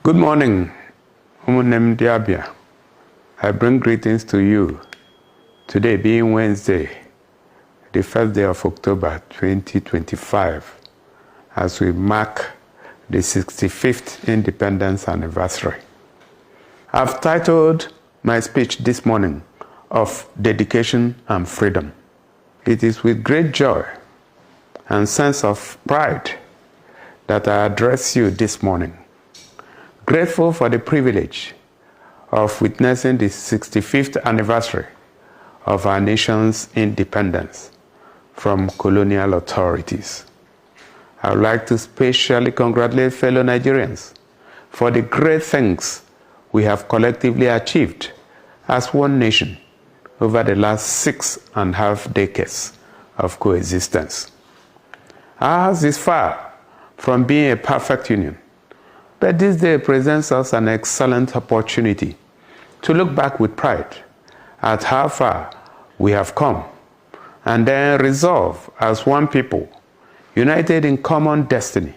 Good morning, Umunem Abia. I bring greetings to you. Today being Wednesday, the first day of October 2025, as we mark the 65th Independence Anniversary. I've titled my speech this morning of Dedication and Freedom. It is with great joy and sense of pride that I address you this morning. Grateful for the privilege of witnessing the 65th anniversary of our nation's independence from colonial authorities. I would like to specially congratulate fellow Nigerians for the great things we have collectively achieved as one nation over the last 6.5 decades of coexistence. Ours is far from being a perfect union, but this day presents us an excellent opportunity to look back with pride at how far we have come and then resolve as one people, united in common destiny,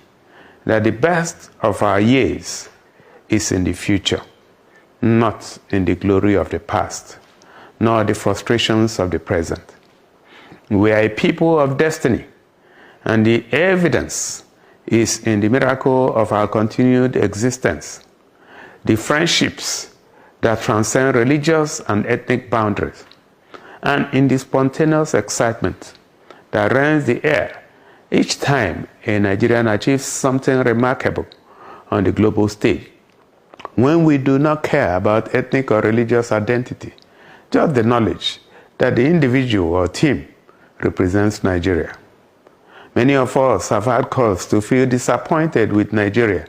that the best of our years is in the future, not in the glory of the past, nor the frustrations of the present. We are a people of destiny, and the evidence is in the miracle of our continued existence, the friendships that transcend religious and ethnic boundaries, and in the spontaneous excitement that rends the air each time a Nigerian achieves something remarkable on the global stage, when we do not care about ethnic or religious identity, just the knowledge that the individual or team represents Nigeria. Many of us have had cause to feel disappointed with Nigeria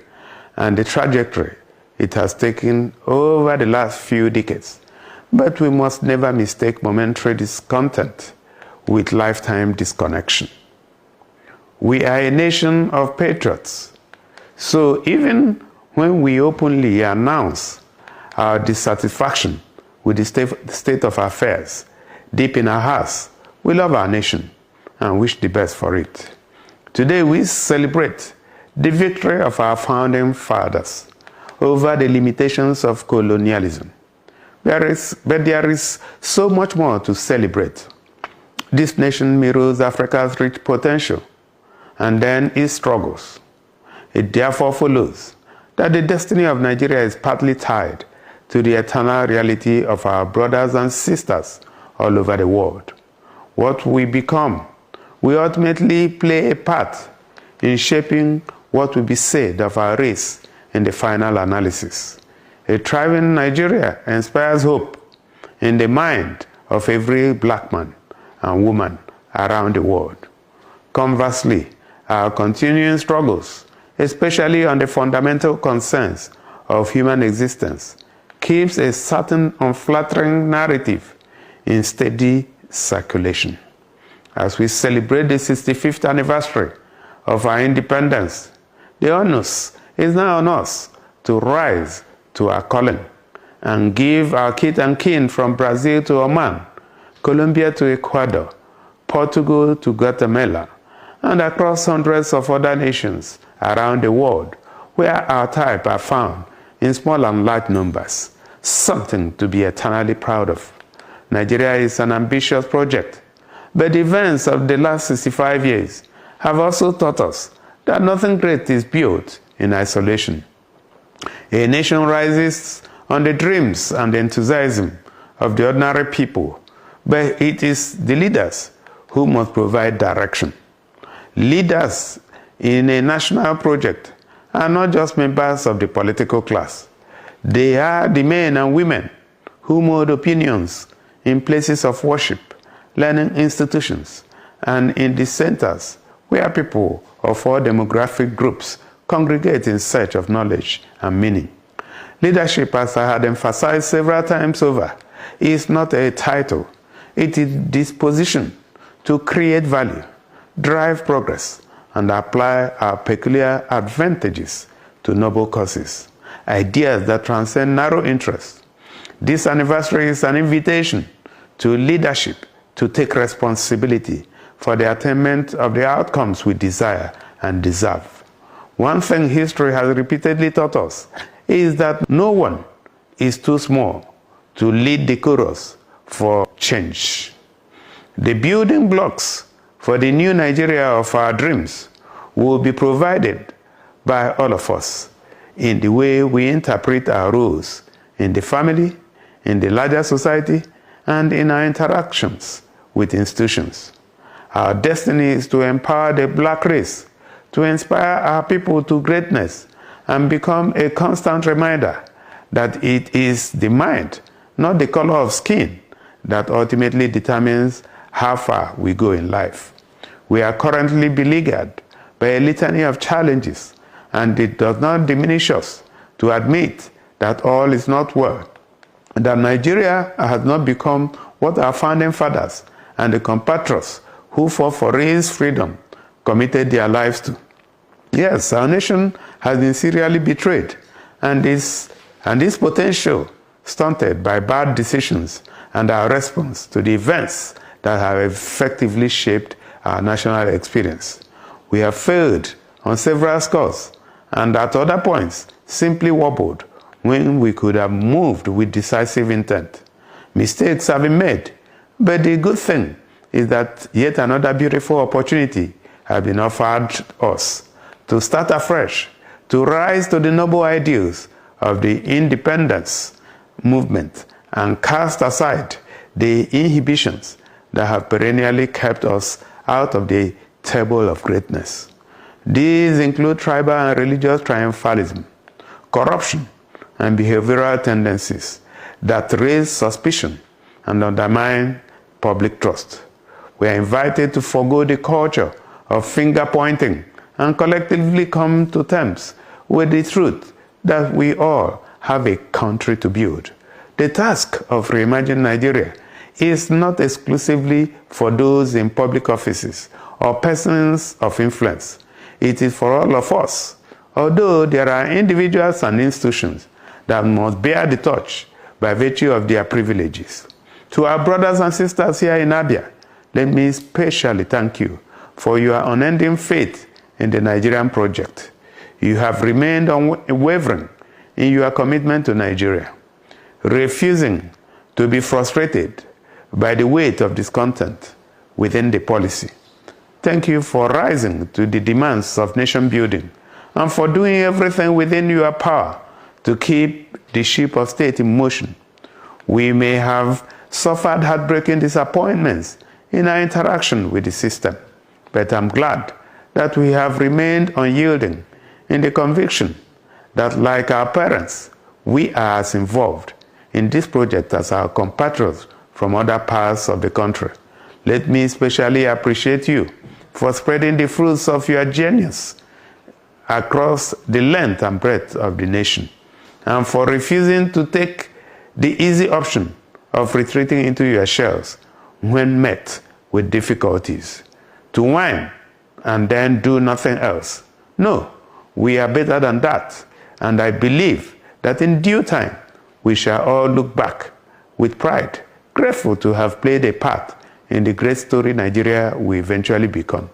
and the trajectory it has taken over the last few decades. But we must never mistake momentary discontent with lifetime disconnection. We are a nation of patriots, so even when we openly announce our dissatisfaction with the state of affairs, deep in our hearts, we love our nation and wish the best for it. Today we celebrate the victory of our founding fathers over the limitations of colonialism. But there is so much more to celebrate. This nation mirrors Africa's rich potential and then its struggles. It therefore follows that the destiny of Nigeria is partly tied to the eternal reality of our brothers and sisters all over the world. What we become we ultimately play a part in shaping what will be said of our race in the final analysis. A thriving Nigeria inspires hope in the mind of every black man and woman around the world. Conversely, our continuing struggles, especially on the fundamental concerns of human existence, keeps a certain unflattering narrative in steady circulation. As we celebrate the 65th anniversary of our independence, the onus is now on us to rise to our calling and give our kith and kin from Brazil to Oman, Colombia to Ecuador, Portugal to Guatemala, and across hundreds of other nations around the world where our type are found in small and large numbers, something to be eternally proud of. Nigeria is an ambitious project, but the events of the last 65 years have also taught us that nothing great is built in isolation. A nation rises on the dreams and the enthusiasm of the ordinary people, but it is the leaders who must provide direction. Leaders in a national project are not just members of the political class. They are the men and women who mold opinions in places of worship, learning institutions, and in the centers where people of all demographic groups congregate in search of knowledge and meaning. Leadership, as I had emphasized several times over, is not a title. It is disposition to create value, drive progress, and apply our peculiar advantages to noble causes, ideas that transcend narrow interests. This anniversary is an invitation to leadership to take responsibility for the attainment of the outcomes we desire and deserve. One thing history has repeatedly taught us is that no one is too small to lead the chorus for change. The building blocks for the new Nigeria of our dreams will be provided by all of us in the way we interpret our roles in the family, in the larger society, and in our interactions with institutions. Our destiny is to empower the black race, to inspire our people to greatness, and become a constant reminder that it is the mind, not the color of skin, that ultimately determines how far we go in life. We are currently beleaguered by a litany of challenges, and it does not diminish us to admit that all is not well, that Nigeria has not become what our founding fathers and the compatriots who fought for its freedom committed their lives to. Yes, our nation has been serially betrayed, and its potential stunted by bad decisions and our response to the events that have effectively shaped our national experience. We have failed on several scores, and at other points simply wobbled when we could have moved with decisive intent. Mistakes have been made, but the good thing is that yet another beautiful opportunity has been offered us to start afresh, to rise to the noble ideals of the independence movement and cast aside the inhibitions that have perennially kept us out of the table of greatness. These include tribal and religious triumphalism, corruption, and behavioral tendencies that raise suspicion and undermine public trust. We are invited to forego the culture of finger-pointing and collectively come to terms with the truth that we all have a country to build. The task of reimagining Nigeria is not exclusively for those in public offices or persons of influence. It is for all of us, although there are individuals and institutions that must bear the torch by virtue of their privileges. To our brothers and sisters here in Abia, let me especially thank you for your unending faith in the Nigerian project. You have remained unwavering in your commitment to Nigeria, refusing to be frustrated by the weight of discontent within the policy. Thank you for rising to the demands of nation building and for doing everything within your power to keep the ship of state in motion. We may have suffered heartbreaking disappointments in our interaction with the system, but I'm glad that we have remained unyielding in the conviction that, like our parents, we are as involved in this project as our compatriots from other parts of the country. Let me especially appreciate you for spreading the fruits of your genius across the length and breadth of the nation, and for refusing to take the easy option of retreating into your shells when met with difficulties, to whine and then do nothing else. No, we are better than that, and I believe that in due time we shall all look back with pride, grateful to have played a part in the great story Nigeria will eventually become.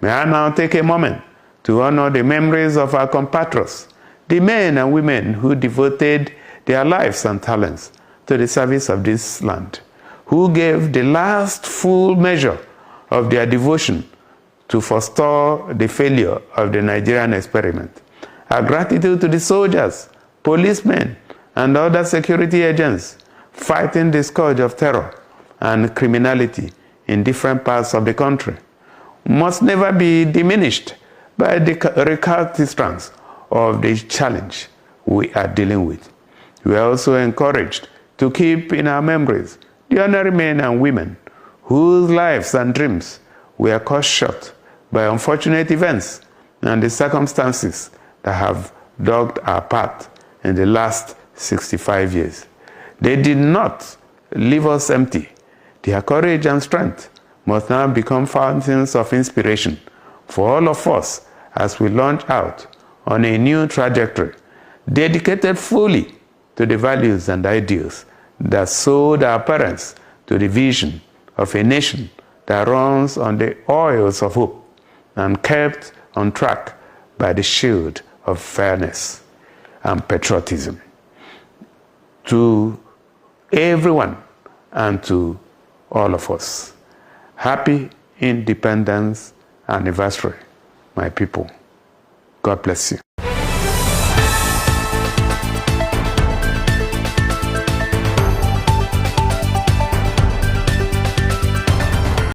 May I now take a moment to honor the memories of our compatriots, the men and women who devoted their lives and talents to the service of this land, who gave the last full measure of their devotion to forestall the failure of the Nigerian experiment. Our gratitude to the soldiers, policemen, and other security agents fighting the scourge of terror and criminality in different parts of the country must never be diminished by the recalcitrance of the challenge we are dealing with. We are also encouraged to keep in our memories the ordinary men and women whose lives and dreams were cut short by unfortunate events and the circumstances that have dogged our path in the last 65 years. They did not leave us empty. Their courage and strength must now become fountains of inspiration for all of us as we launch out on a new trajectory, dedicated fully to the values and ideals that sold our parents to the vision of a nation that runs on the oils of hope and kept on track by the shield of fairness. and patriotism. To everyone and to all of us, happy Independence Anniversary, my people. God bless you.